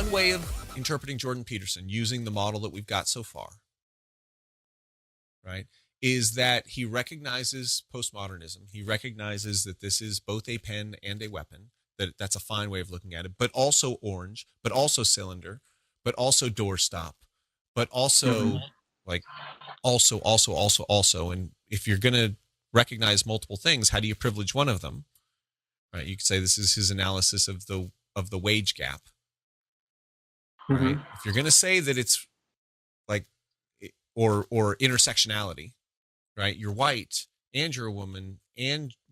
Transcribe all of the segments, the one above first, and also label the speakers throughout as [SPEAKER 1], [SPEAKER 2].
[SPEAKER 1] one way of interpreting Jordan Peterson using the model that we've got so far, right, is that he recognizes postmodernism. He recognizes that this is both a pen and a weapon, that's a fine way of looking at it, but also orange, but also cylinder, but also doorstop, but also like also. And if you're going to recognize multiple things, how do you privilege one of them? Right? You could say this is his analysis of the wage gap. Right? If you're going to say that it's like or intersectionality, right? You're white and you're a woman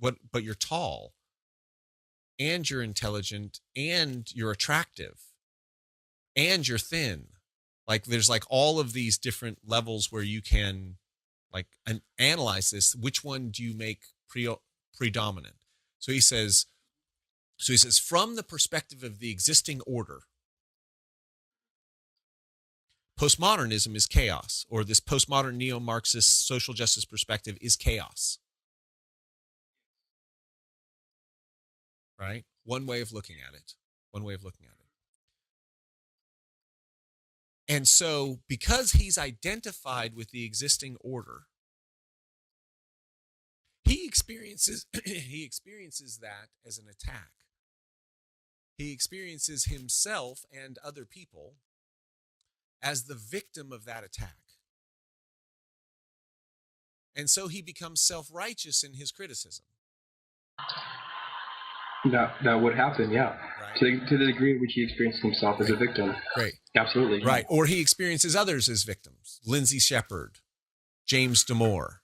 [SPEAKER 1] but you're tall and you're intelligent and you're attractive and you're thin. Like there's like all of these different levels where you can like analyze this. Which one do you make predominant? So he says, from the perspective of the existing order, postmodernism is chaos, or this postmodern neo-Marxist social justice perspective is chaos. Right? One way of looking at it. And so because he's identified with the existing order, he experiences that as an attack. He experiences himself and other people as the victim of that attack. And so he becomes self-righteous in his criticism.
[SPEAKER 2] That would happen, yeah. Right. To the degree in which he experiences himself as a victim.
[SPEAKER 1] Great.
[SPEAKER 2] Absolutely.
[SPEAKER 1] Right. Or he experiences others as victims. Lindsay Shepard, James Damore,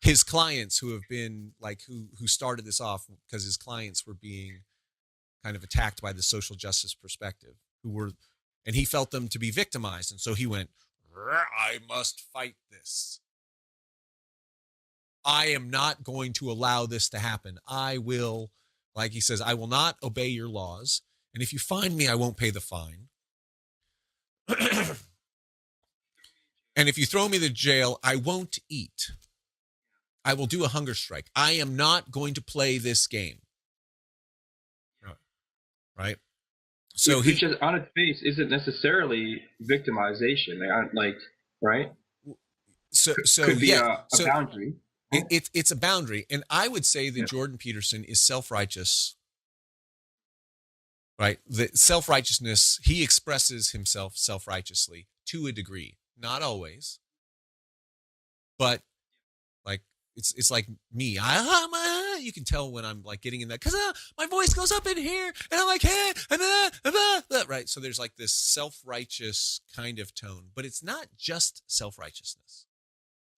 [SPEAKER 1] his clients who have been like, who started this off because his clients were being kind of attacked by the social justice perspective, and he felt them to be victimized. And so he went, I must fight this. I am not going to allow this to happen. I will, like he says, I will not obey your laws. And if you find me, I won't pay the fine. And if you throw me to jail, I won't eat. I will do a hunger strike. I am not going to play this game. Right? So
[SPEAKER 2] which just on its face isn't necessarily victimization. Like, right?
[SPEAKER 1] So
[SPEAKER 2] could be a boundary.
[SPEAKER 1] It's a boundary. And I would say that Jordan Peterson is self-righteous, right? The self-righteousness, he expresses himself self-righteously to a degree, not always, but like, it's like me. You can tell when I'm like getting in that, because my voice goes up in here and I'm like, hey, right? So there's like this self-righteous kind of tone, but it's not just self-righteousness.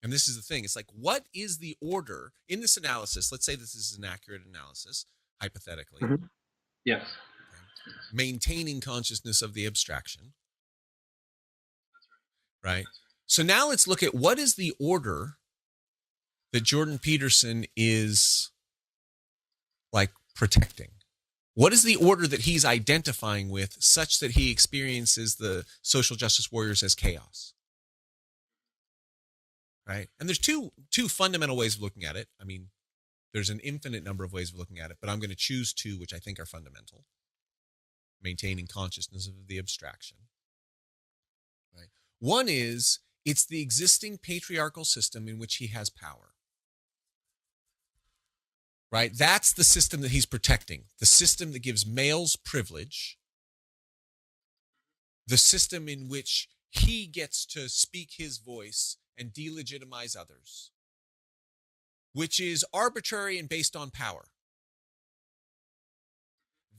[SPEAKER 1] And this is the thing. It's like, what is the order in this analysis? Let's say this is an accurate analysis, hypothetically.
[SPEAKER 2] Mm-hmm. Yes.
[SPEAKER 1] Okay. Maintaining consciousness of the abstraction. Right? So now let's look at what is the order that Jordan Peterson is like protecting. What is the order that he's identifying with such that he experiences the social justice warriors as chaos? Right? And there's two fundamental ways of looking at it. I mean, there's an infinite number of ways of looking at it, but I'm going to choose two, which I think are fundamental. Maintaining consciousness of the abstraction. Right? One is, it's the existing patriarchal system in which he has power. Right? That's the system that he's protecting. The system that gives males privilege. The system in which he gets to speak his voice and delegitimize others, which is arbitrary and based on power.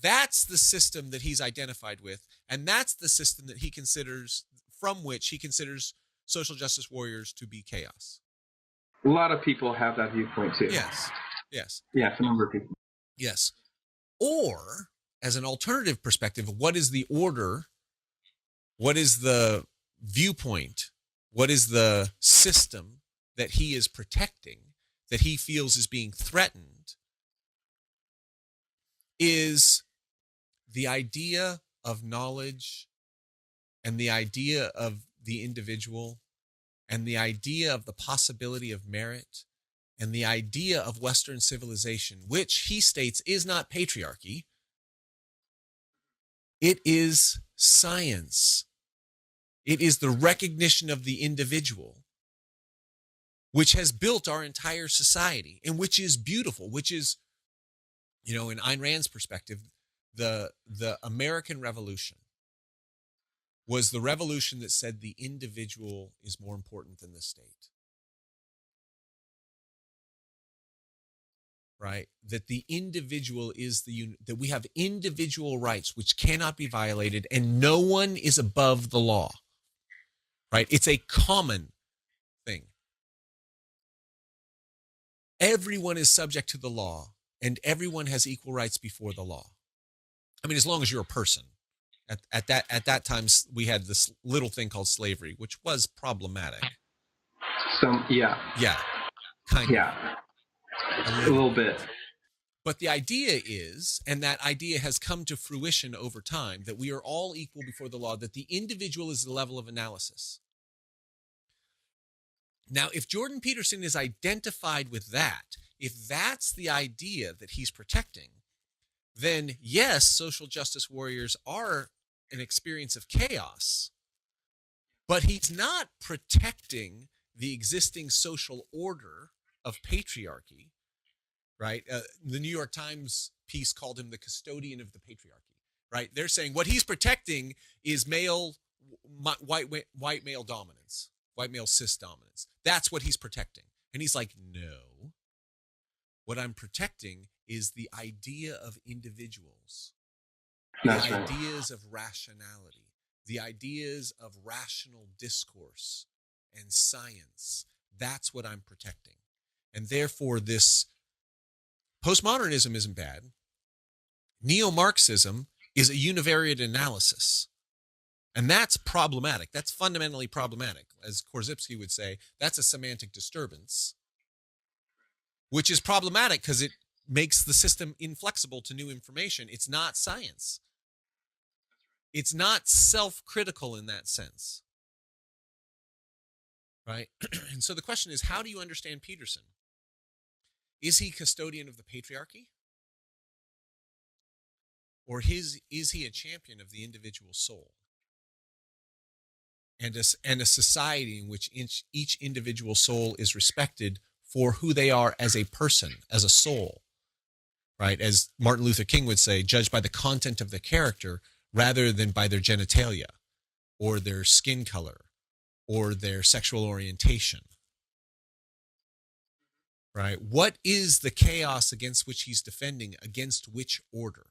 [SPEAKER 1] That's the system that he's identified with, and that's the system that he considers, from which he considers social justice warriors to be chaos.
[SPEAKER 2] A lot of people have that viewpoint too.
[SPEAKER 1] Yes.
[SPEAKER 2] Yeah, a number of people.
[SPEAKER 1] Yes. Or, as an alternative perspective, what is the order? What is the viewpoint? What is the system that he is protecting, that he feels is being threatened? Is the idea of knowledge and the idea of the individual and the idea of the possibility of merit and the idea of Western civilization, which he states is not patriarchy. It is science. It is the recognition of the individual, which has built our entire society and which is beautiful, which is, in Ayn Rand's perspective, the American Revolution was the revolution that said the individual is more important than the state. Right? That the individual is that we have individual rights which cannot be violated and no one is above the law. Right? It's a common thing. Everyone is subject to the law and everyone has equal rights before the law. I mean, as long as you're a person. At that time, we had this little thing called slavery, which was problematic.
[SPEAKER 2] Yeah,
[SPEAKER 1] kind of.
[SPEAKER 2] A little bit.
[SPEAKER 1] But the idea is, and that idea has come to fruition over time, that we are all equal before the law, that the individual is the level of analysis. Now, if Jordan Peterson is identified with that, if that's the idea that he's protecting, then yes, social justice warriors are an experience of chaos, but he's not protecting the existing social order of patriarchy, right? The New York Times piece called him the custodian of the patriarchy, right? They're saying what he's protecting is white male dominance, white male cis dominance. That's what he's protecting. And he's like, no, what I'm protecting is the idea of individuals.
[SPEAKER 2] That's
[SPEAKER 1] the
[SPEAKER 2] right.
[SPEAKER 1] ideas of rationality, the ideas of rational discourse and science. That's what I'm protecting. And therefore, this postmodernism isn't bad. Neo-Marxism is a univariate analysis. And that's problematic. That's fundamentally problematic. As Korzybski would say, that's a semantic disturbance, which is problematic because it makes the system inflexible to new information. It's not science. It's not self-critical in that sense, right? And so the question is, how do you understand Peterson? Is he custodian of the patriarchy? Or is he a champion of the individual soul? And a society in which each individual soul is respected for who they are as a person, as a soul, right? As Martin Luther King would say, judged by the content of their character rather than by their genitalia or their skin color or their sexual orientation, right? What is the chaos against which he's defending, against which order?